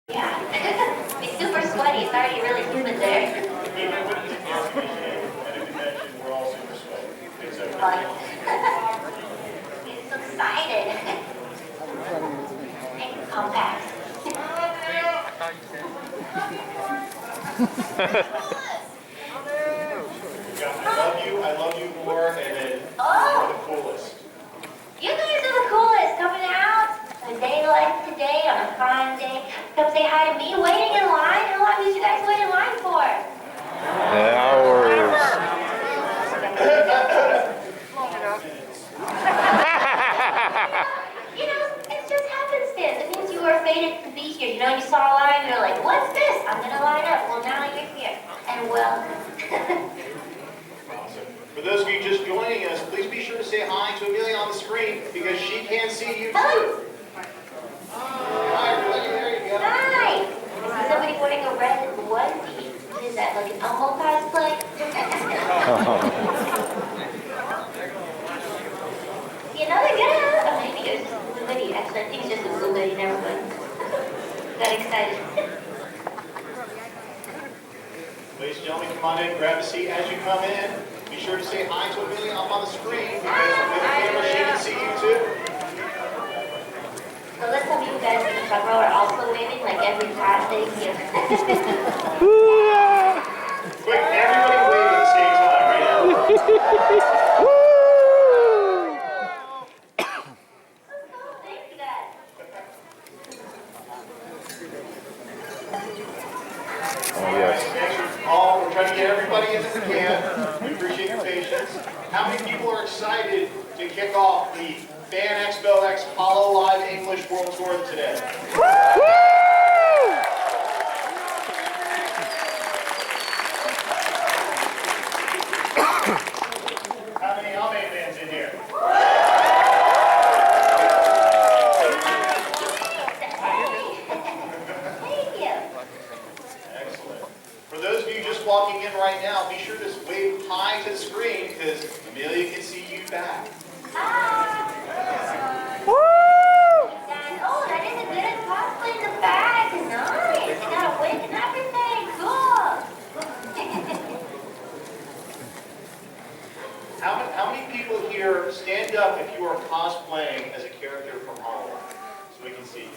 Yeah. It's super sweaty. It's already really humid there. Even with the air conditioning at a convention, we're all super sweaty. Except for Fun. It's so excited. And compact. I love you more, and then you're the coolest. You guys are the coolest. Coming out a day like today on a fine day. Come say hi to me. Waiting in line. How long did you guys wait in line for? Hours. You know, it's just happenstance. It means you were fated to be here. You know, you saw a line, you're like, what's this? I'm gonna line up. Well, now you're here. And welcome. Awesome. For those of you just joining us, please be sure to say hi to Amelia on the screen because she can see you too. Hello. Hi, everybody. There you go. Hi. Is somebody wearing a red onesie? Is that like an Elmo cosplay? You know they're good. Oh, maybe it's just a blue hoodie. Actually, I think it's just a blue hoodie. Never mind. Got excited. Ladies and gentlemen, come on in, grab a seat as you come in. Be sure to say hi to Amelia up on the screen because with the camera she can see you too. So let's have you guys in the front row are also waving like every time they give. Quick, everybody wave at the same time right now. Thank you guys. Oh, yes. We're trying to get everybody in that we can. We appreciate your patience. How many people are excited to kick off the Fan Expo X Hololive English World Tour today? How many Ame fans in here? Thank you. Excellent. For those of you just walking in right now, be sure to wave hi to the screen because Amelia can see you back. Hi. Woo! Guys, oh, that is a good cosplay in the back. Nice. You got a wig and everything. Cool. How many people here stand up if you are cosplaying as a character from Hololive so we can see you?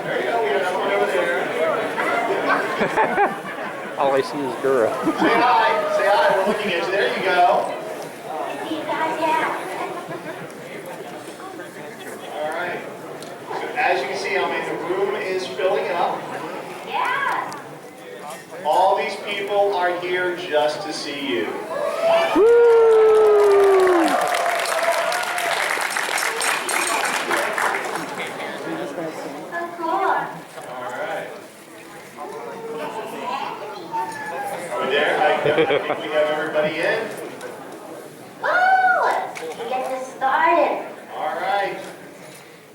There you go. We have another one over there. All I see is Gura. Say hi. Say hi. We're looking at you. There you go. See you guys, yeah. All right. So as you can see, the room is filling up. Yeah. All these people are here just to see you. So cool. All right. Are we there? I think we have everybody in. Woo! We get this started. All right.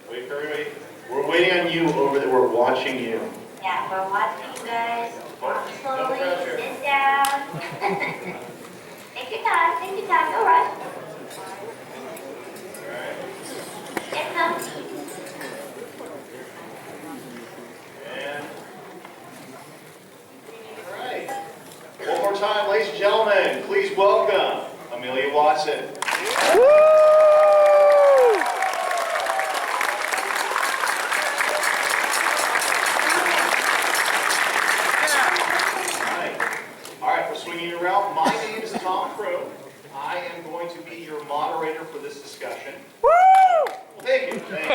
Wait for everybody. We're waiting on you over there. We're watching you. Yeah, we're watching you guys. Walk No slowly, pressure. sit down. Take your time, no rush. All right. Get comfy. And all right. One more time, ladies and gentlemen, please welcome Amelia Watson. Swinging around. My name is Tom Crow. I am going to be your moderator for this discussion. Woo! Well, thank you. Thank you.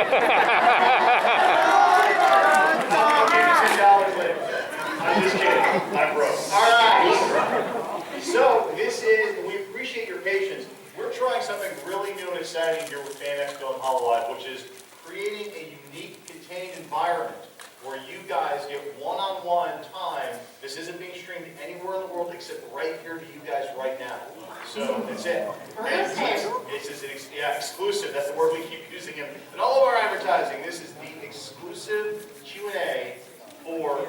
I'll give you $10 later. I'm just kidding. I'm broke. All right. So we appreciate your patience. We're trying something really new and exciting here with Fan Expo and Hololive, which is creating a unique, contained environment where you guys get one-on-one time. This isn't being streamed anywhere in the world except right here to you guys right now. So that's it. It's exclusive. That's the word we keep using in all of our advertising. This is the exclusive Q&A for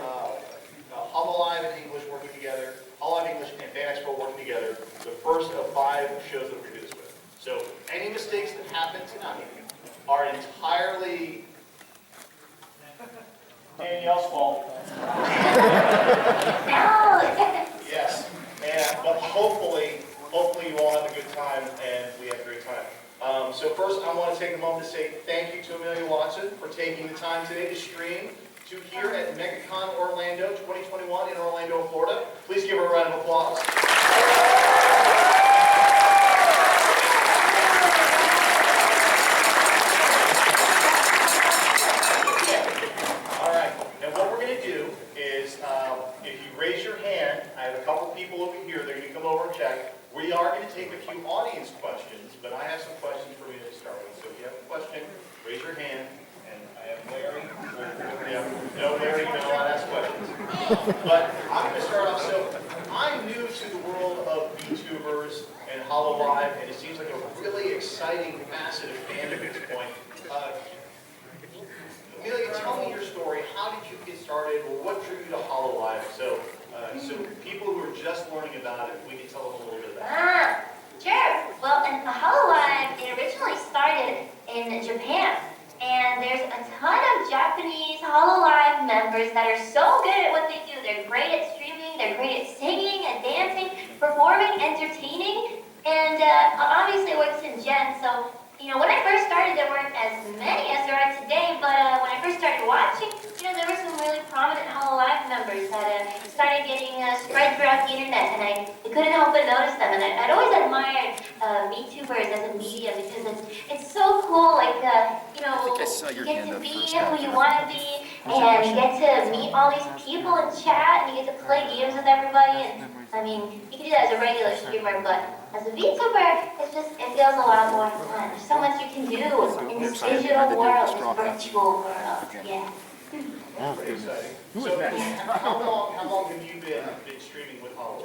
Hololive and English working together, Hololive English and Fan Expo working together, the first of 5 shows that we're going to do this with. So any mistakes that happen tonight are entirely Danielle's fault. No. Yes, but hopefully you all have a good time and we have a great time. So first, I want to take a moment to say thank you to Amelia Watson for taking the time today to stream to here at Megacon Orlando 2021 in Orlando, Florida. Please give her a round of applause. All right, and what we're going to do is, if you raise your hand, I have a couple people over here, they're going to come over and check. We are going to take a few audience questions, but I have some questions for you to start with. So if you have a question, raise your hand. And I have Larry. No, Larry, you're not allowed to ask questions. But I'm going to start off. So I'm new to the world of Vtubers and Hololive, and it seems like a really exciting facet of fandom at this point. Amelia, tell me your story. How did you get started, or what drew you to Hololive? So people who are just learning about it, we can tell them a little bit about it. Sure. Well, in the Hololive, it originally started in Japan. And there's a ton of Japanese Hololive members that are so good at what they do. They're great at streaming, they're great at singing and dancing, performing, entertaining. And obviously it works in Gen, so when I first started, there weren't as many as there are today, but when I first started watching, there were some really prominent Hololive members that started getting spread throughout the internet, and I couldn't help but notice them. And I'd always admired Vtubers as a media because it's so cool, like, you get to be who you want to be, and you get to meet all these people and chat, and you get to play games with everybody, and I mean, you can do that as a regular streamer, but as a Vtuber, it feels a lot more fun. There's so much you can do in this digital world, this virtual world. Yeah. Pretty exciting. So how long have you been streaming with Hololive?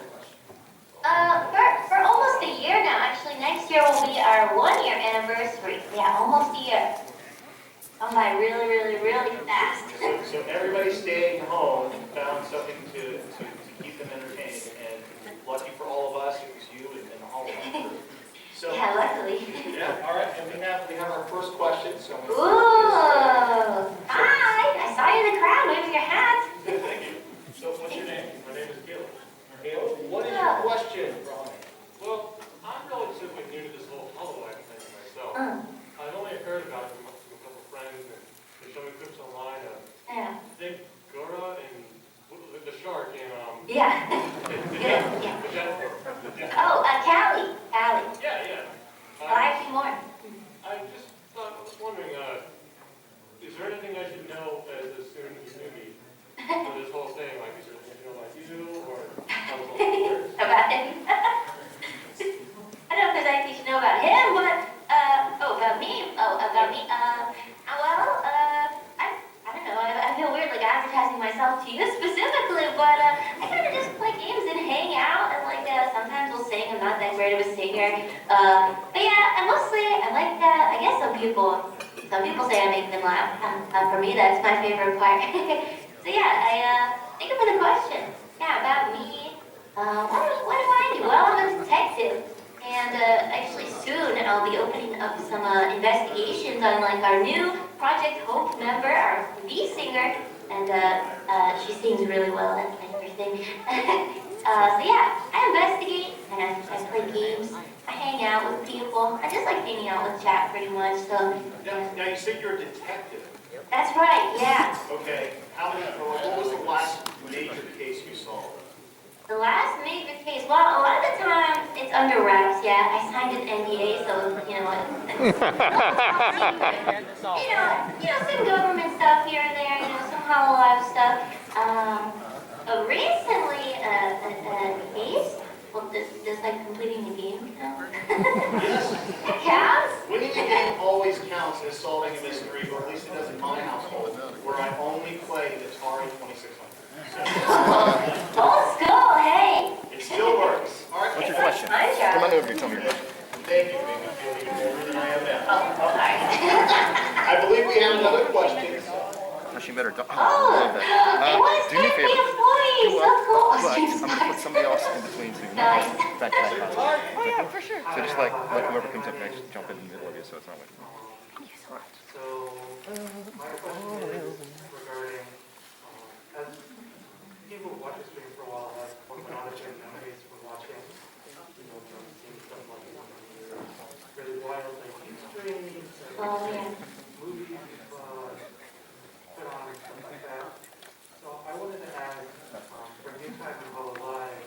For almost a year now. Actually, next year will be our 1-year anniversary. Yeah, almost a year. Gone by really, really, really fast. So everybody staying home found something to keep them entertained, and lucky for all of us, it was you and the Hololive. So, yeah, luckily. Yeah, all right, and we have our first question. So Ooh! Hi! I saw you in the crowd waving your hat. Thank you. So what's your name? My name is Caleb. Caleb, what is your question? Well, I'm relatively new to this whole Hololive thing myself. I've only heard about it from a couple friends, and they show me clips online of, Yeah. I think, Gura and the shark and, Yeah. the Jennifer. Oh, Callie. Callie. Yeah. Well, I have 2 more. I was wondering, is there anything I should know as a student who's newbie for this whole thing? Like, is there anything to know about you, or how it all works? About him. I don't know if there's anything you should know about him, but, about me? About me? I don't know. I feel weird, like, advertising myself to you specifically, but, I kind of just play games and hang out, and, like, sometimes we'll sing. I'm not that great of a singer. But yeah, and mostly, I like that. I guess some people say I make them laugh. For me, that's my favorite part. So yeah, thank you for the question. Yeah, about me. What do I do? Well, I'm a detective. And actually soon I'll be opening up some investigations on like our new Project Hope member, our V singer, and she sings really well and everything. So yeah, I investigate and I play games. I hang out with people. I just like hanging out with chat pretty much. So Now you said you're a detective. that's right. Yeah. Okay. What was the last major case you solved? The last major case, well, a lot of the time it's under wraps, yeah. I signed an NDA, so, some government stuff here and there, some Hololive stuff. But recently, a case, well, does like completing the game count? Yes. It counts? Winning the game always counts as solving a mystery, or at least it does in my household, where I only play the Atari 2600. Old school, hey. It still works. All right. What's your question? My job. Come on over here, tell me your question. Thank you for making me feel even older than I am now. Oh, sorry. I believe we have another question. Actually, better talk Oh, a little bit. it was Do me a favor. employees, so cool. But I'm going to put somebody else in between so you're not back to back. Oh yeah, for sure. So just like let whoever comes up next jump in the middle of you so it's not like. So, my question is regarding, as people who watch the stream for a while have a lot of good memories from watching, from seeing stuff like really wild, like streams, and movies put on, and stuff like that. So, I wanted to ask, from your time in Hololive,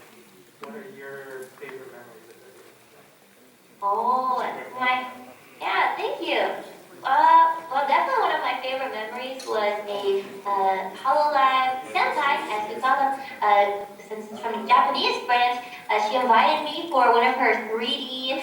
what are your favorite memories of it? Oh, yeah, thank you. Well, definitely one of my favorite memories was a Hololive senpai, as we call them, since it's from the Japanese branch. She invited me for one of her 3D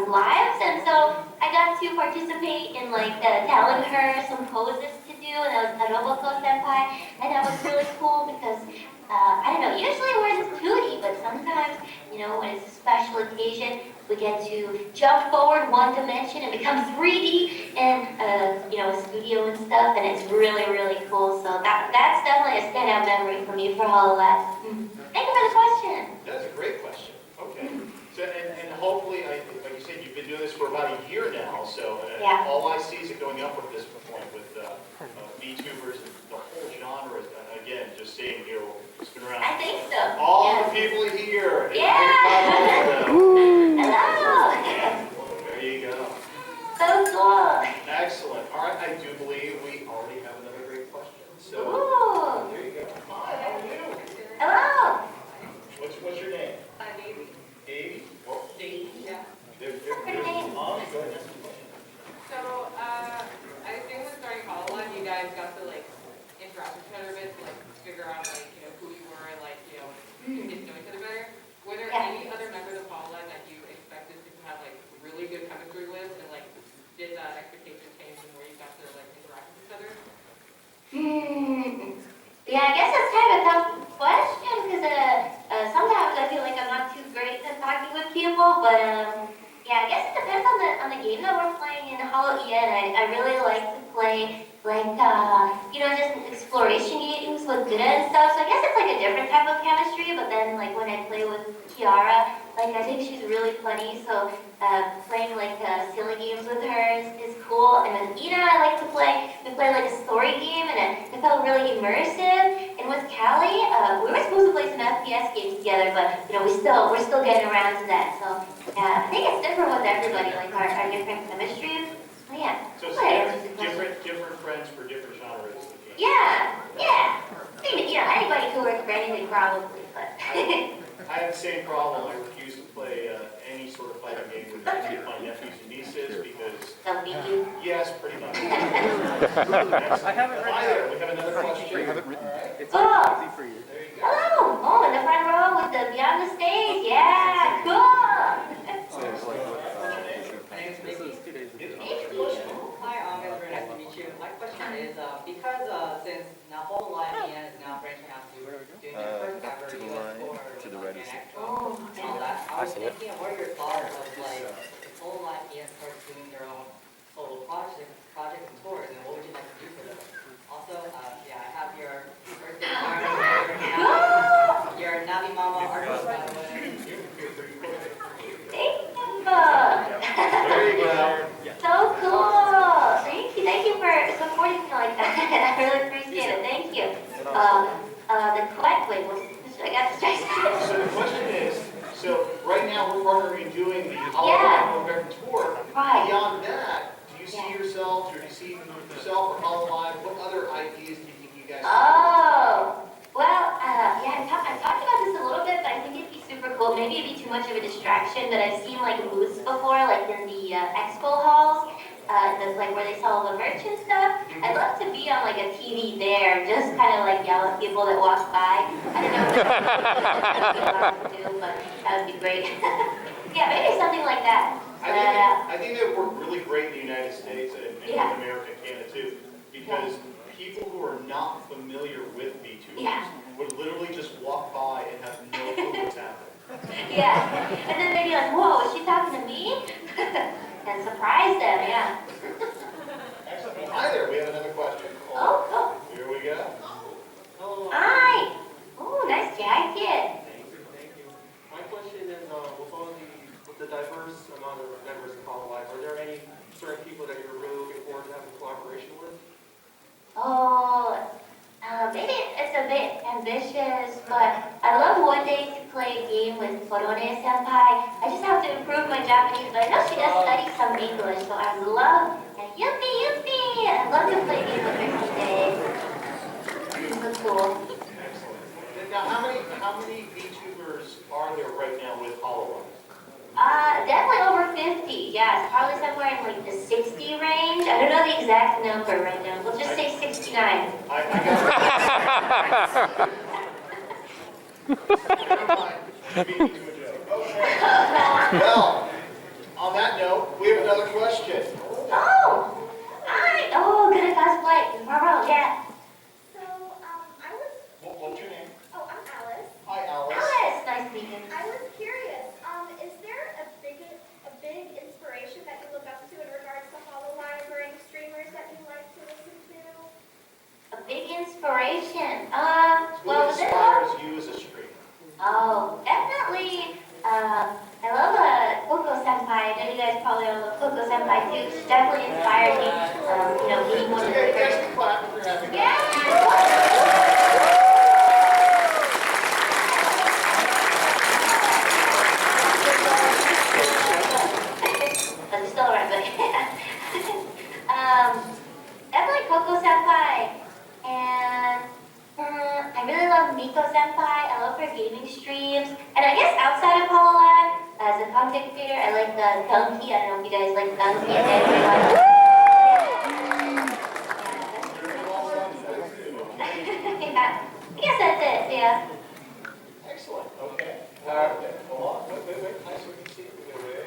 lives, and so I got to participate in telling her some poses to do, and that was a Roboko senpai, and that was really cool because I don't know, usually we're just 2D, but sometimes, when it's a special occasion, we get to jump forward one dimension and become 3D in, a studio and stuff, and it's really, really cool. So that's definitely a standout memory for me for Hololive. Thank you for the question. That's a great question. Okay. So, and hopefully, like you said, you've been doing this for about a year now, so Yeah. all I see is it going up at this point with Vtubers and the whole genre. Again, just seeing it's been around. I think so. All the people here. Yeah. Hello. There you go. So cool. Excellent. All right, I do believe we already have another great question. So, Ooh. there you go. Hi, how are you? Hello. What's your name? Davey. Davey? Well, Davey, yeah. Pretty name. Go ahead. Ask the question. So, I think when starting Hololive, you guys got to, interact with each other a bit to, figure out, who you were and, get to know each other better. Were there any other members of Hololive that you expected to have, really good chemistry with, and, did that expectation change the more you got to, interact with each other? Yeah, I guess that's kind of a tough question because sometimes I feel like I'm not too great at talking with people, but yeah, I guess it depends on the game that we're playing in Hololive. I really like to play just exploration games with Gura and stuff. So I guess it's a different type of chemistry. But then when I play with Kiara, I think she's really funny. So playing silly games with her is cool. And with Ina, I like to play. We play a story game, and it felt really immersive. And with Callie, we were supposed to play some FPS games together, but we're still getting around to that. So yeah, I think it's different with everybody, our different chemistry. Oh, yeah. So different friends for different genres. Yeah. I mean, anybody could work for anything probably, but. I have the same problem. I refuse to play any sort of fighting game with any of my nephews and nieces because. They'll beat you. Yes, pretty much. I haven't read Hi there. We have another question. I haven't written it. It's Oh. easy for you. There you go. Hello. Oh, in the front row with the Beyond the Stage. Yeah, cool. So it's like, This is 2 days ago. Hi, guys, very nice to meet you. My question is, because since now Hololive is now branching out to doing their first ever to the US right, tour, to the right is it. Oh, and all that, I was thinking, what are your thoughts of if Hololive starts doing their own solo projects and tours, and what would you like to do for them? Also, I have your birthday card, your Navi Mama artist, by the way. thank you. There you go. So cool. Thank you for supporting me like that. I really appreciate it. Thank you. I got distracted. So the question is, right now we're partnering doing the Hololive November tour. Right. Beyond that, do you see yourselves, or do you see yourself or Hololive? What other ideas do you think you guys Oh, well, I talked about this a little bit, but I think it'd be super cool. Maybe it'd be too much of a distraction, but I've seen booths before, in the expo halls, where they sell the merch and stuff. I'd love to be on a TV there, just kind of yell at people that walk by. I don't know if that's allowed to do, but that would be great. Yeah, maybe something like that. I think that would work really great in the United States and Yeah. North America and Canada too, because people who are not familiar with Vtubers would literally just walk by and have no clue what's happening. Yeah, and then they'd be like, whoa, is she talking to me? And surprise them, yeah. Excellent. Hi there, we have another question. Oh, Here we go. Hello. hi. Oh, nice jacket. Thank you. My question is, with the diverse amount of members of Hololive, are there any certain people that you're really looking ambitious, but I love one day to play a game with Forone senpai. I just have to improve my Japanese, but I know she does study some English, so I love, and yippee! I love to play a game with her someday. That's cool. Excellent. Now, how many VTubers are there right now with Hololive? Definitely over 50. Yeah, it's probably somewhere in like the 60 range. I don't know the exact number right now. We'll just say 69. I got Never mind. Beat me to a joke. Okay. Well, on that note, we have another question. Oh! Gura Cosplay. Marvel, yeah. So, I was, What's your name? oh, I'm Alice. Hi, Alice. Alice, nice to meet you. I was curious, is there a big inspiration that you look up to in regards to Hololive or any streamers that you like to listen to? A big inspiration. Who Well, inspires you as a streamer? oh, definitely. I love Coco Senpai. I know you guys probably all love Coco Senpai too. She definitely inspired me. Being one of the Okay, guys, first. clap if you're happy. Yeah! I'm still around, but definitely Coco Senpai. And I really love Miko Senpai. I love her gaming streams. And I guess outside of Hololive, as a content creator, I like the Donkey. I don't know if you guys like Donkey. Yeah, I guess that's it, yeah. Excellent. Okay. Hold on. Wait. Nice we can see it. Wait.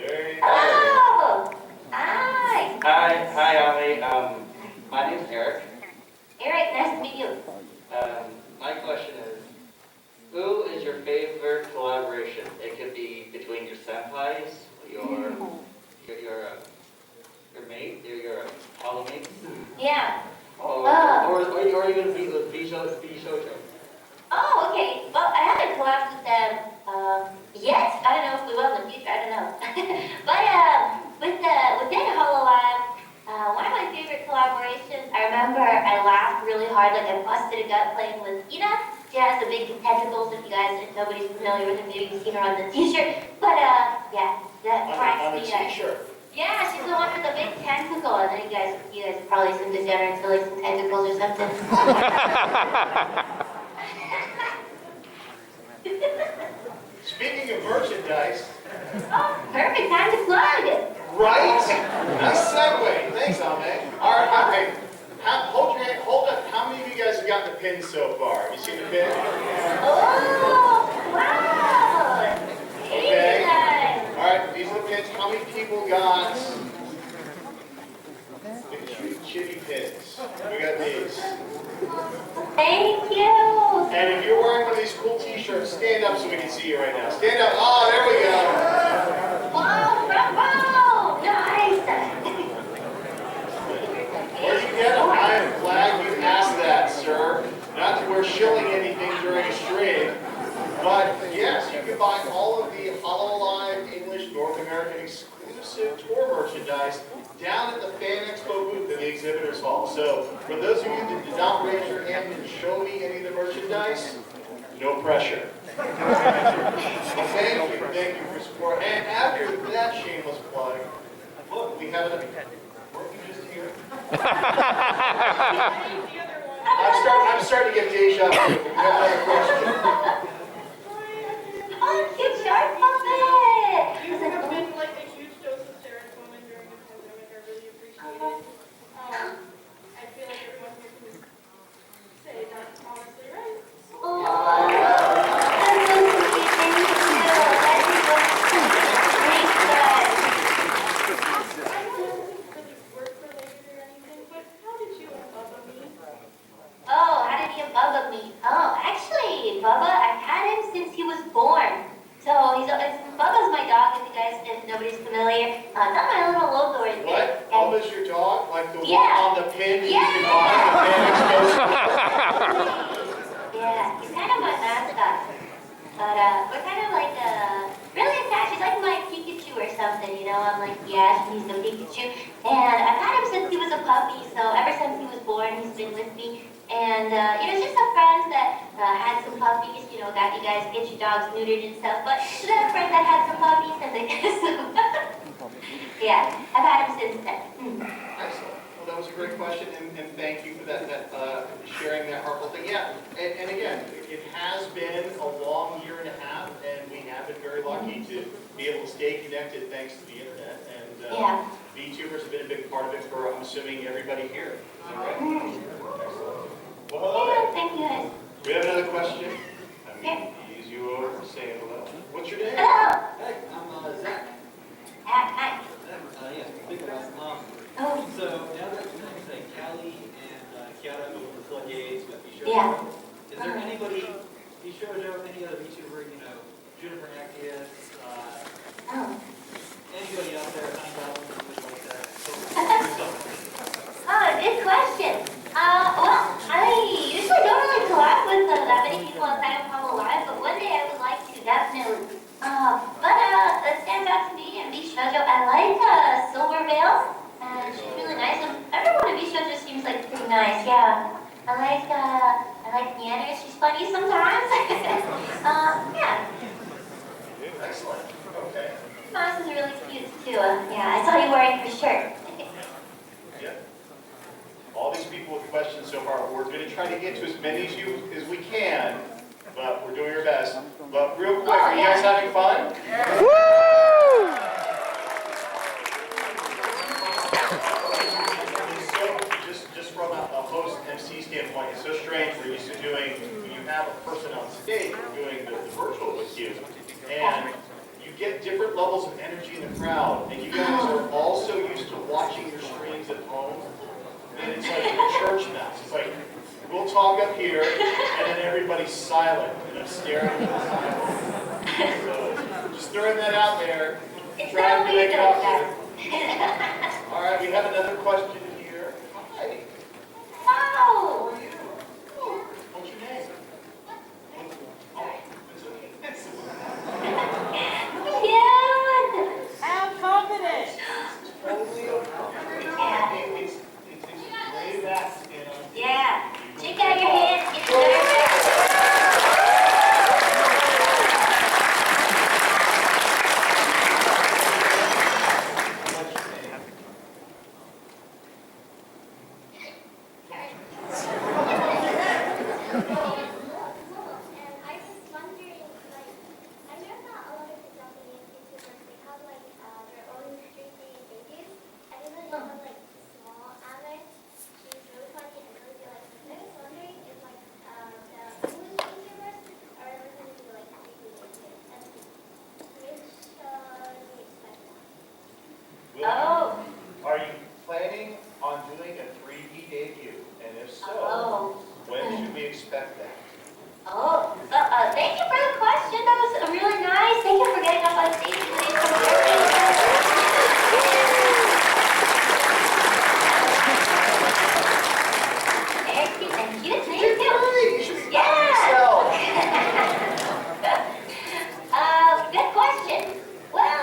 There you go. Oh! Hi! Hi, Ame. My name's Eric. Eric, nice to meet you. My question is, who is your favorite collaboration? It could be between your senpais, your mate, your holomates, Yeah. or even Vshojo. Oh, okay. Well, I haven't collabed with them yet. I don't know if we will in the future. I don't know. But within Hololive, one of my favorite collaborations, I remember I laughed really hard, like I busted a gut playing with Ina. She has the big tentacles. If you guys, if nobody's familiar with her, maybe you've seen her on the t-shirt. But yeah, that cracks On the me up. t-shirt. Yeah, she's the one with the big tentacle. And then you guys probably some degenerates who like some tentacles or something. Speaking of merchandise, Oh, perfect time to plug. right? Nice segue. Thanks, Ame. All right. Hold your hand. Hold up. How many of you guys have gotten the pin so far? Have you seen the pin? Oh, wow. Okay. Nice. All right. These are the pins. How many people got the cute chibi pins? We got these. Thank you. And if you're wearing one of these cool t-shirts, stand up so we can see you right now. Stand up. Oh, there we go. Wow, bravo. Nice. Where'd you get them? I am glad you asked that, sir. Not that we're shilling anything during a stream, but yes, you can buy all of the Hololive English North American exclusive tour merchandise down at the Fan Expo booth in the Exhibitors Hall. So for those of you that did not raise your hand and show me any of the merchandise, no pressure. Well, thank you for support. And after that shameless plug, look, we have another. Weren't you just here? I'm starting to get deja vu. We have another question. Oh, cute shark puppet. You've never been like a huge dose of serotonin during the pandemic. I really appreciate it. I feel like everyone here can say that's honestly right. Oh, that's so sweet. Thank you. That is so sweet. Thanks, guys. I don't know if it's really work related or anything, but how did you and Bubba meet? Oh, how did you and Bubba meet? Oh, actually, Bubba, I've had him since he was born. So Bubba's my dog, if nobody's familiar. Not my little logo right there. What? Bubba's your dog? Like the Yeah. one on the pin that you Yeah. can buy at the Fan Expo? Yeah, he's kind of my mascot. But we're kind of like really attached. He's like my Pikachu or something, you know? I'm like, yeah, he's the Pikachu. And I've had him since he was a puppy, so ever since he was born, he's been with me. And, it's just a friend that had some puppies, that you guys get your dogs neutered and stuff. But then a friend that had some puppies, and so, yeah, I've had him since then. Excellent. Well, that was a great question, and thank you for that sharing that heartful thing. Yeah, and again, it has been a long year and a half, and we have been very lucky to be able to stay connected thanks to the internet. And Vtubers have been a big part of it for, I'm assuming, everybody here. Is that right? Excellent. Well, hello there. Thank you, guys. We have another question. I'm going to ease you over and say hello. What's your name? Hello. Hey, I'm Zach. Hi. Yes, big about Oh. So now that things like Callie and Kiara go for floodgates with Vshojo, Yeah. is there anybody, Vshojo, any other VTuber, juniper actias, Oh. anybody out there, anything like that? Oh, good question. Well, I usually don't really collab with that many people outside of Hololive, but one day I would like to, definitely. That stands out to me and Vshojo. I like Silver Veil. She's really nice. Everyone at Vshojo seems like pretty nice. Yeah. I like Neander. She's funny sometimes. Yeah. Excellent. Okay. Mouse is really cute too. Yeah, I saw you wearing her shirt. Yeah. All these people with questions so far, we're going to try to get to as many of you as we can, but we're doing our best. But real quick, are you guys having fun? So, just from a host MC standpoint, it's so strange. We're used to doing, when you have a person on stage, we're doing the virtual with you, and you get different levels of energy in the crowd, and you guys are also used to watching your streams at home, and it's like a church mass. It's like, we'll talk up here, and then everybody's silent, and I'm staring at the silence. So, just throwing that out there. It's Trying not to make weird it up like here. that. All right, we have another question here. Hi. Oh! How are you? What's your name? Cute! Have confidence. Totally okay. It's way back, Yeah. Check out your hands. Get your nerves out. Oh. Are you planning on doing a 3D debut? And if so, Oh. when should we expect that? Oh. Thank you for the question. That was really nice. Thank you for getting up on stage today. Thank you. Thank you. You should be proud of Yeah. yourself. Good question. Well,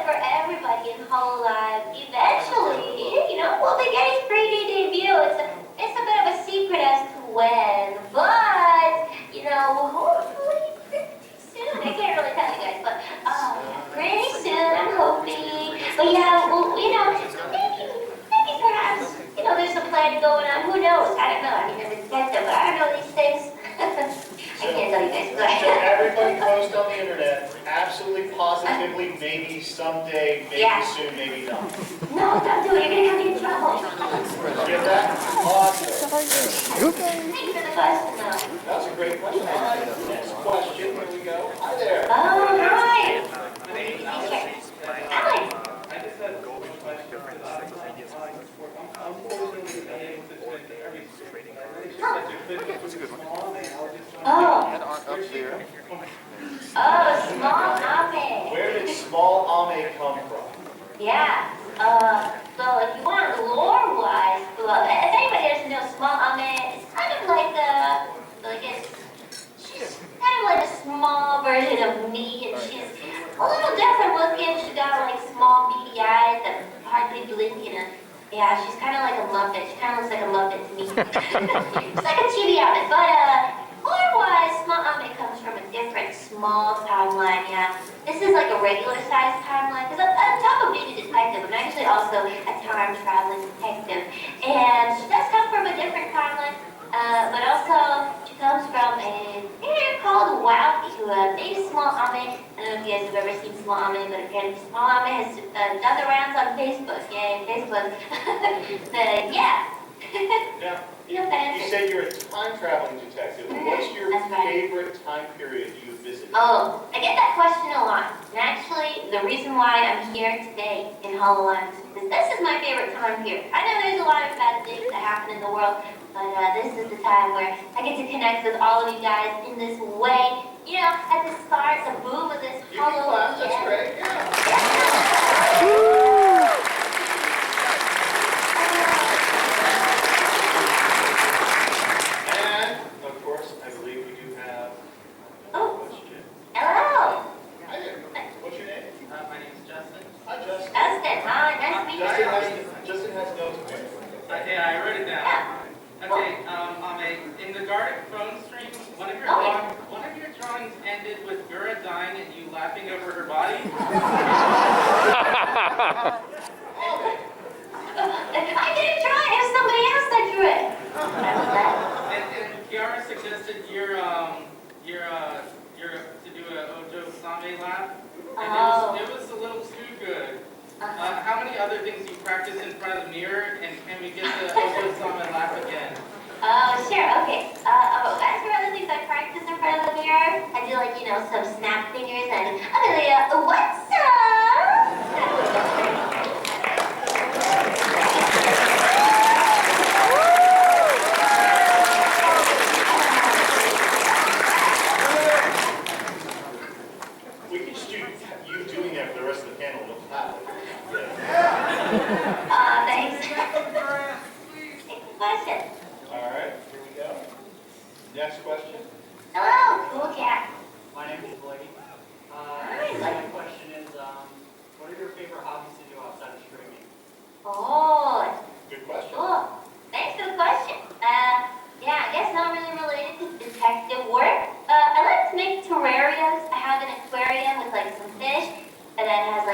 for everybody in Hololive, eventually, we'll be getting 3D debut. It's a bit of a secret as to when, but, hopefully pretty soon. I can't really tell you guys, but pretty soon, I'm hoping. But yeah, well, maybe perhaps, there's a plan going on. Who knows? I don't know. I mean, I'm a detective, but I don't know these things. I can't tell you guys, but So everybody post on the internet, absolutely positively, maybe someday, maybe soon, maybe not. No, don't do it. You're going to get me in trouble. Get that? Awesome. Thanks for the question, though. That's a great question. All right, next question. Here we go. Hi there. Oh, hi. My name is Alex. I just had a question about I'm totally unable to attend every stream. I just had to click it with Smol Ame. I was just wondering, Smol Ame. Where did Smol Ame come from? Yeah. So if you want lore-wise, well, if anybody doesn't know, Smol Ame is kind of like she's kind of like a small version of me, and she's a little different looking. She's got like small beady eyes that hardly blink in Yeah, she's kind of like a Muppet. She kind of looks like a Muppet to me. She's like a chibi Muppet. But lore-wise, Smol Ame comes from a different small timeline. Yeah, this is like a regular-sized timeline. Because on top of being a detective, I'm actually also a time-traveling detective, and she does come from a different timeline. But also, she comes from a theater called Wow, who made Smol Ame. I don't know if you guys have ever seen Smol Ame, but apparently Smol Ame has done the rounds on Facebook. Yay, Facebook. But yeah. Now, you said you're a time-traveling detective. What's your That's right. favorite time period you've visited? Oh, I get that question a lot. And actually, the reason why I'm here today in Hololive is this is my favorite time period. I know there's a lot of bad things that happen in the world, but this is the time where I get to connect with all of you guys in this way. You know, at the start, the boom of this Hololive. That's great. Yeah. And, of course, I believe we do have Oh, question. hello. Hi there. What's your name? My name is Justin. Hi, Justin. Justin, hi, nice to meet you. Justin has notes. Okay, I wrote it down. Yeah. Okay, Ame, in the Gartic phone stream, one of your drawings ended with Gura dying and you laughing over her body. I didn't try it. It was somebody else that drew it. What was that? And Kiara suggested you're to do a ojou same laugh, and it was a little too good. How many other things you practice in front of the mirror, and can we get the ojou same laugh again? Sure, okay. As for other things I practice in front of the mirror, I do like, you know, some snap fingers and Amelia, what's up? We can just do you doing that for the rest of the panel. We'll have it. Thanks. Question. All right, here we go. Next question. Hello, cool cat. My name is Blake. Hi, My question is, what are your favorite hobbies to do outside of streaming? Oh, Good question. cool. Thanks for the question. Yeah, I guess not really related to detective work. I like to make terrariums. I have an aquarium with like some fish, and then I have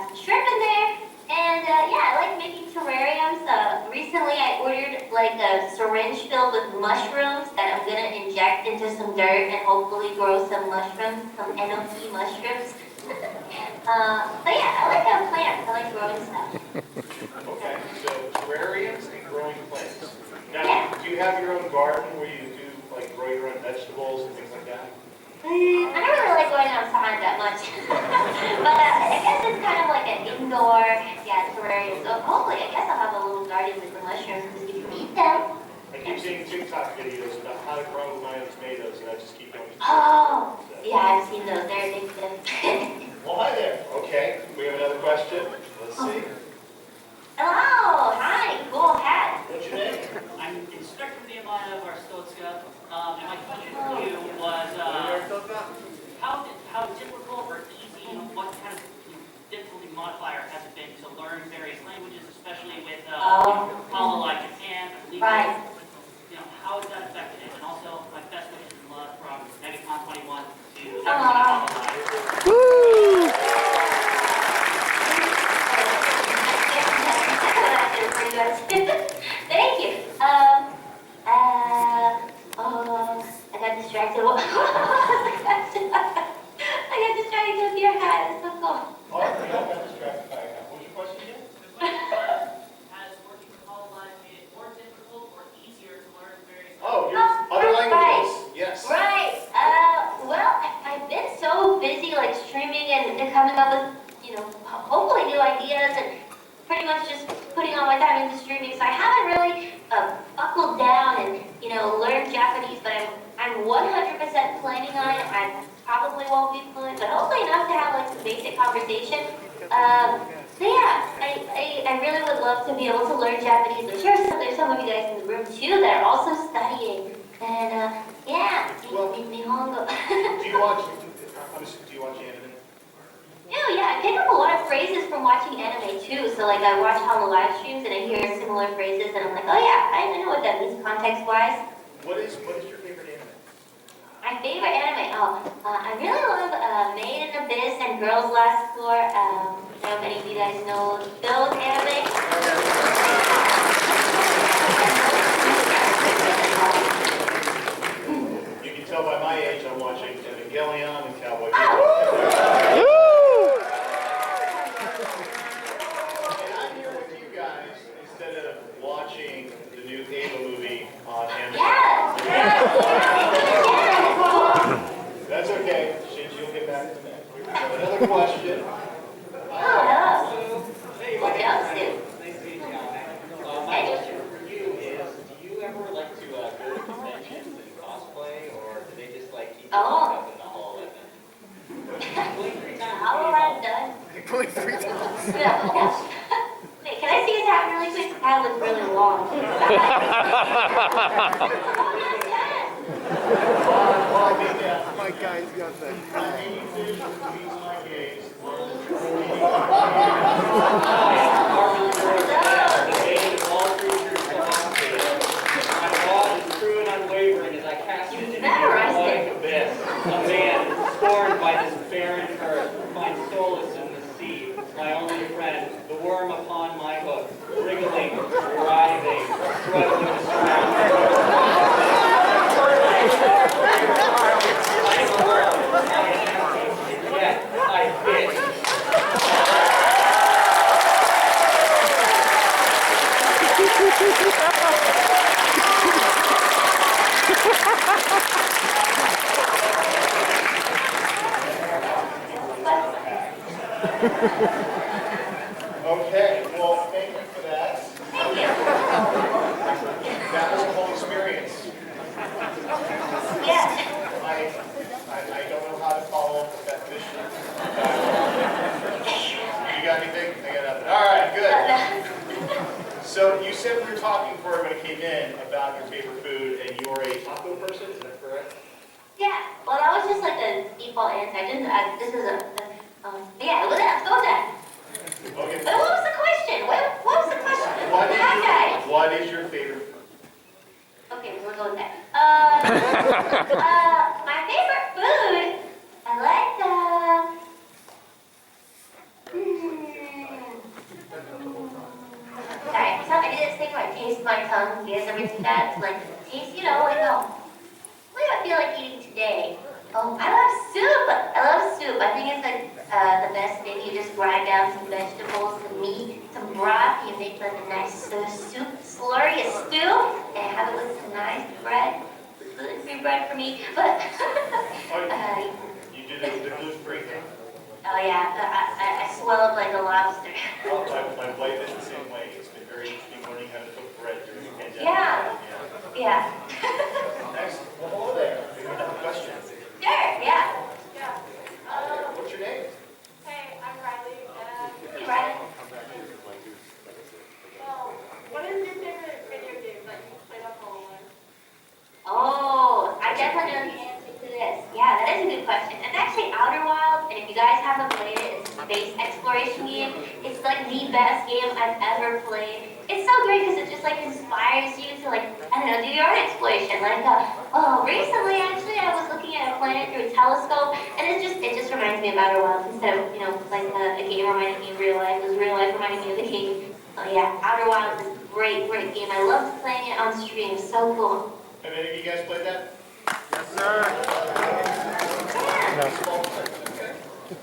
some shrimp in there. And yeah, I like making terrariums. Recently I ordered like a syringe filled with mushrooms that I'm gonna inject into some dirt and hopefully grow some mushrooms, some NOP mushrooms. But yeah, I like plants. I like growing stuff. Okay, so terrariums and growing plants. Now, Yeah. do you have your own garden where you do like grow your own vegetables and things like that? I don't really like going outside that much. But I guess it's kind of like an indoor, terrarium. So hopefully, I guess I'll have a little garden with the mushrooms because you can eat them. I keep seeing TikTok videos about how to grow my own tomatoes, and I just keep going. Oh, yeah, I've seen those. They're addictive. Well, hi there. Okay, we have another question. Let's see. Hello, hi, cool hat. What's your name? I'm Inspector Nehemiah Varstotska, and my question for you was, how difficult or easy, what kind of difficulty modifier has it been to learn various languages, especially with Hololive Japan, I believe. Right. How has that affected it? And also, my best wishes and love from Megacon 21 to everyone Aw. at Hololive. Woo! Thank you. I got distracted. I got distracted with your hat. It's so cool. Oh, I got distracted by that. What's your question again? Has working with Hololive made it more difficult or easier to learn various Oh, your other languages. Yes. Right. Well, I've been so busy like streaming and coming up with, hopefully new ideas and pretty much just putting all my time into streaming. So I haven't really buckled down and, learned Japanese, but I'm 100% planning on it. I probably won't be fluent, but hopefully enough to have like some basic conversation. So yeah, I really would love to be able to learn Japanese. I'm sure there's some of you guys in the room too that are also studying. And Well, Nihongo. Do you watch anime? Yeah, do, yeah. I pick up a lot of phrases from watching anime too. So like I watch Hololive streams and I hear similar phrases and I'm like, oh yeah, I know what that means context-wise. What is your favorite anime? My favorite anime, I really love Made in Abyss and Girls Last Floor. I don't know if any of you guys know those anime. You can tell by my age I'm watching Evangelion and Cowboy Bebop. Oh. And I'm here with you guys instead of watching the new Ava movie on Amazon. That's okay. Shinji will get back to me. We have another question. Hey, my name is Nice to meet you, Alex. My question for you is, do you ever like to go to conventions and cosplay, or do they just like keep you up in the hall at them? How am I done? Going 3 times. Wait, can I see his hat really quick? His hat looks really long. My guy's got that. A man scorned by this barren earth finds solace in the sea, my only friend, the worm upon my hook, wriggling, writhing, struggling to yet I fit. Okay, well, thank you for that. Thank you. That was a whole experience. Yes. I don't know how to follow up with that mission. You got anything? I got nothing. All right, good. So you said we were talking before everybody came in about your favorite food, and you're a taco person, is that correct? Yeah. Well, that was just like a default answer. I didn't. This is yeah. What was that? Okay. But what was the question? What was the question? What is your favorite food? Okay, we'll go with that. My favorite food, I like sorry, so I did this thing where I taste my tongue. You guys ever do that? It's like, taste, like, what do I feel like eating today? Oh, I love soup. I love soup. I think it's like the best thing. You just grind down some vegetables, some meat, some broth. You make like a nice soup slurry, a stew, and have it with some nice bread. Gluten-free bread for me. But You did the gluten-free thing? oh yeah, I swell up like a lobster. Oh, my wife is the same way. It's been very interesting learning how to cook bread during the pandemic. Yeah. Excellent. Well, hello there. You have a question? Sure, yeah. Yeah. What's your name? Hey, I'm Riley. Hey, Riley. What is your favorite video game that you played on Hololive? Oh, I definitely know the answer to this. Yeah, that is a good question. It's actually Outer Wilds, and if you guys haven't played it, it's a space exploration game. It's like the best game I've ever played. It's so great because it just like inspires you to like, I don't know, do your own exploration. Like, recently actually I was looking at a planet through a telescope, and it just reminds me of Outer Wilds instead of, like a game reminding me of real life. It was real life reminding me of the game. Oh yeah, Outer Wilds is a great game. I loved playing it on stream. It's so cool. Have any of you guys played that? Yes, sir.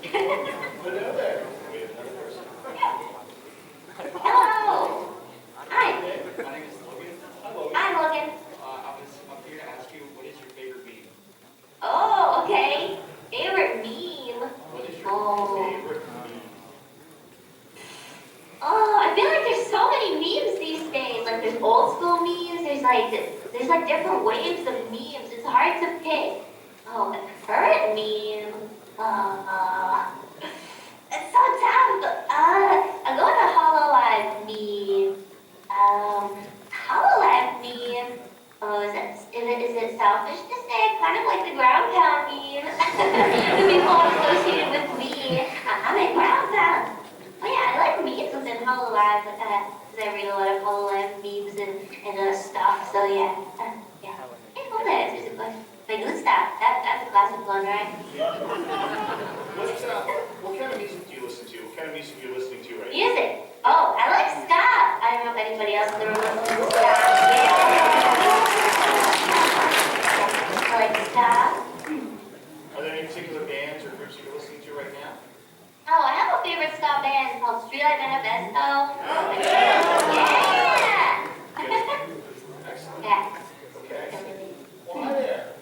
Hello there. We have another person. Hello. Hi. My name is Logan. Hi, Logan. I'm here to ask you, what is your favorite meme? Oh, okay. Favorite meme. What is your favorite meme? Oh, I feel like there's so many memes these days. Like there's old school memes. There's like different waves of memes. It's hard to pick. Oh, the current meme. It's so tough. I'll go with the Hololive meme. Hololive meme. Oh, is it selfish to say? Kind of like the ground pound meme. The people associated with me. I'm a and stuff. So yeah, yeah. Me gusta. That's a classic one, right? What kind of music do you listen to? What kind of music are you listening to right now? Music. Oh, I like ska. I don't know if anybody else in the room listens to ska. Yeah. I like ska. Are there any particular bands or groups you're listening to right now? Oh, I have a favorite ska band called Streetlight Manifesto. Oh, Yeah. excellent. Yeah. Okay. Well, hi there.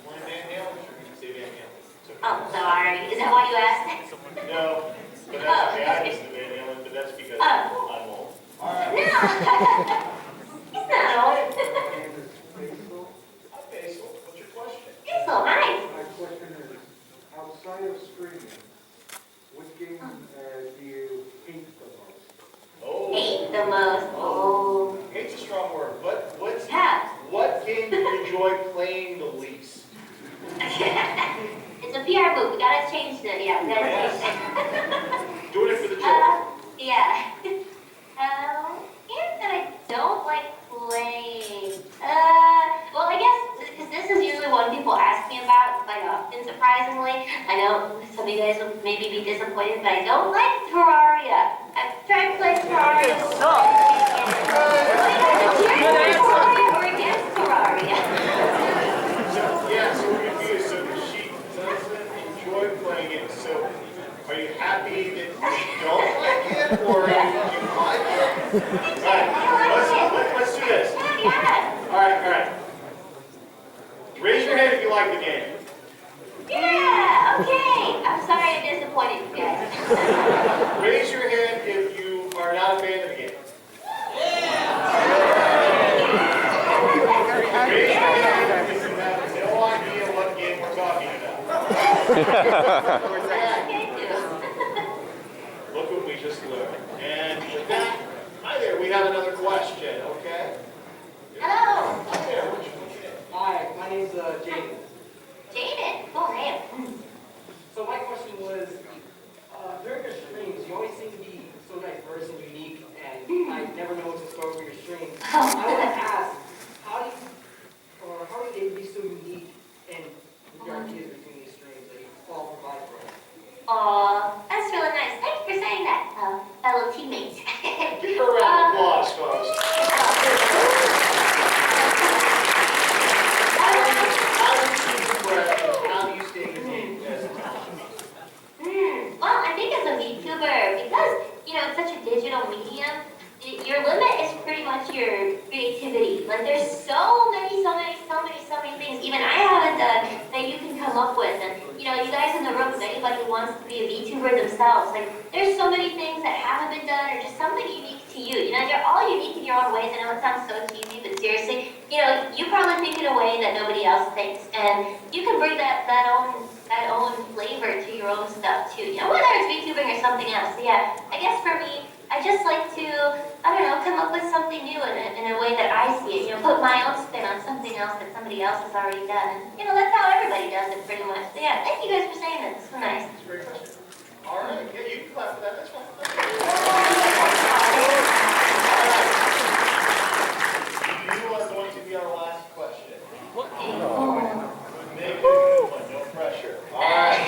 Want Van Halen? Sure, you can say Van Halen. It's okay. Oh, sorry. Is that why you asked? No, but that's okay. I listen to Van Halen, but that's because I'm old. All right. No. He's not old. Hi, Basil. What's your question? Basil, hi. My question is, outside of streaming, what game do you hate the most? Oh. Hate the most. Oh. Hate's a strong word. Yeah. What game do you enjoy playing the least? It's a PR move. We gotta change the, yeah, we gotta change that. Doing it for the children. Yeah. Games that I don't like playing. Well, I guess, because this is usually one people ask me about quite often, surprisingly. I know some of you guys will maybe be disappointed, but I don't like Terraria. I've tried to play Terraria. Terraria or against Terraria? So we're confused. So she doesn't enjoy playing it. So are you happy that you don't like it, or do you like it? All right, let's do this. Yeah. All right. Raise your hand if you like the game. Yeah, okay. I'm sorry I disappointed you guys. Raise your hand if you are not a fan of the game. Raise your hand if you have no idea what game we're talking about. Look what we just learned. And with that, hi there, we have another question, okay? Hello. Hi there, what's your name? Hi, my name's Jaden. Jaden. Cool name. So my question was, during your streams, you always seem to be so diverse and unique, and I never know what's in store for your stream. I want to ask, how do you be so unique and your ideas between these streams that you all provide for us? Aw, that's really nice. Thanks for saying that, fellow teammates. Give her a round of applause, folks. How do you stay engaged as a talent? Well, I think as a Vtuber, because, it's such a digital medium, your limit is pretty much your creativity. Like, there's so many things even I haven't done that you can come up with. And, you guys in the room, if anybody wants to be a Vtuber themselves, like, there's so many things that haven't been done or just something unique to you. You're all unique in your own ways. I know it sounds so cheesy, but seriously, you probably think in a way that nobody else thinks. And you can bring that own flavor to your own stuff, too. Whether it's Vtubing or something else. So, yeah, I guess for me, I just like to, come up with something new in a way that I see it. Put my own spin on something else that somebody else has already done. And, that's how everybody does it, pretty much. So, yeah, thank you guys for saying that. This was nice. That's a great question. All right, yeah, you can clap for that. That's fine. You are going to be our last question. Make it one, no pressure. All right.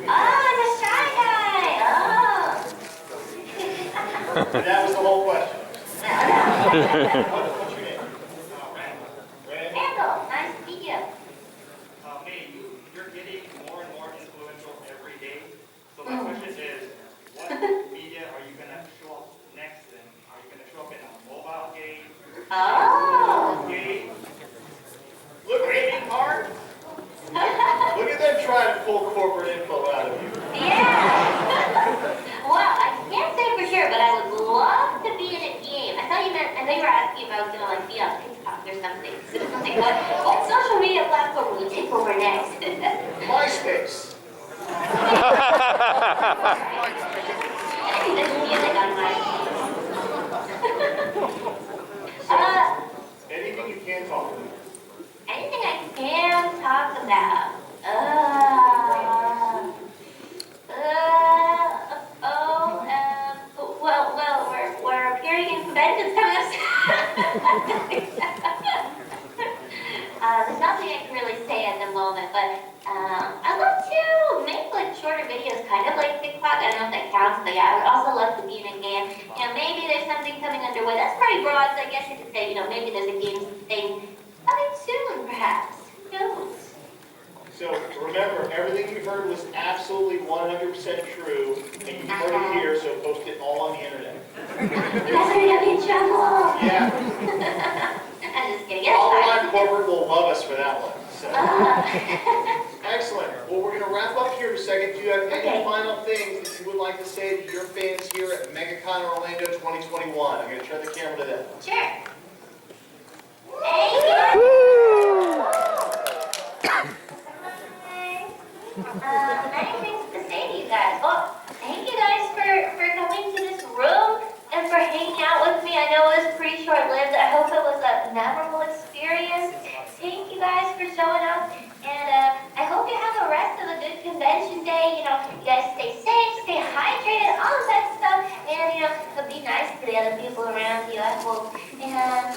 Oh, it's a shy guy. Oh. And that was the whole question. What's your name? Randall. Randall, nice to meet you. Hey, you're getting more and more influential every day. So my question is, what media are you going to show up next in? Are you going to show up in a mobile game? Oh. Game? Look, gaming hard. Look at them trying to pull corporate info out of you. Yeah. Well, I can't say for sure, but I would love to be in a game. I thought you were asking if I was gonna be on TikTok or something. So something. What social media platform will you take over next? MySpace. I think there's music on MySpace. Anything you can talk about. Anything I can talk about. Well, we're appearing in Quebec conventions coming up. There's nothing I can really say at the moment, but I'd love to make like shorter videos, kind of like TikTok. I don't know if that counts, but yeah, I would also love to be in a game. You know, maybe there's something coming underway. That's pretty broad, so I guess you could say, you know, maybe there's a game thing coming soon, perhaps. Who knows? So remember, everything you heard was absolutely 100% true, and you heard it here, so post it all on the internet. You guys are gonna be in trouble. Yeah. I'm just kidding. It's Hololive fine. corporate will love us for that one. So. Excellent. Well, we're going to wrap up here in a second. Do you have any final things that you would like to say to your fans here at Megacon Orlando 2021? I'm going to turn the camera to them. Sure. Thank you. Many things to say to you guys. Well, thank you guys for coming to this room and for hanging out with me. I know it was pretty short-lived. I hope it was a memorable experience. Thank you guys for showing up, and I hope you have the rest of a good convention day. You know, you guys stay safe, stay hydrated, all of that stuff, and you know, be nice to the other people around you, I hope. And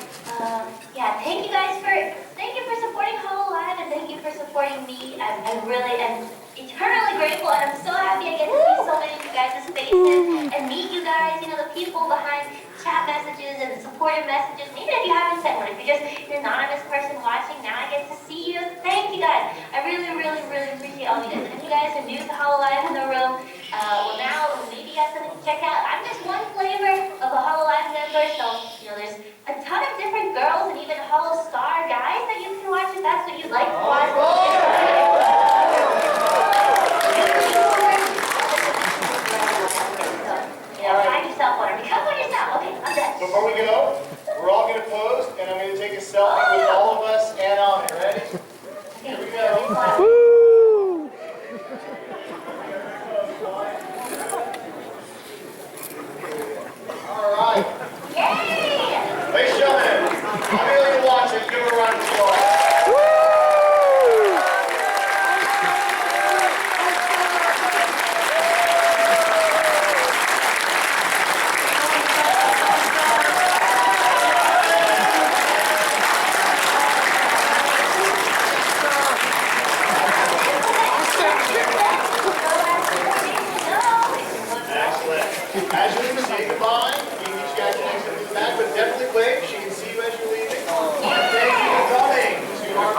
yeah, thank you for supporting Hololive, and thank you for supporting me. I really am eternally grateful, and I'm so happy I get to see so many of you guys' faces and meet you guys. You know, the people behind chat messages and supportive messages. Even if you haven't sent one, if you're just an anonymous person watching, now I get to see you. Thank you guys. I really, really, really appreciate all of you guys. And if you guys are new to Hololive in the room, well now maybe you got something to check out. I'm just one flavor of a Hololive member, so you know there's a ton of different girls and even Holo Star guys that you can watch if that's what you'd like to watch. Find yourself one or become one yourself. Okay, I'm done. Before we go, we're all going to pose, and I'm going to take a selfie with all of us and Ame. Ready? Here we go. Woo! All right. Yay! Ladies and gentlemen, Amelia watching. Give her a round of applause. As you say goodbye, you can get you guys next to the back, but definitely wave. She can see you as you're leaving. And thank you for coming to our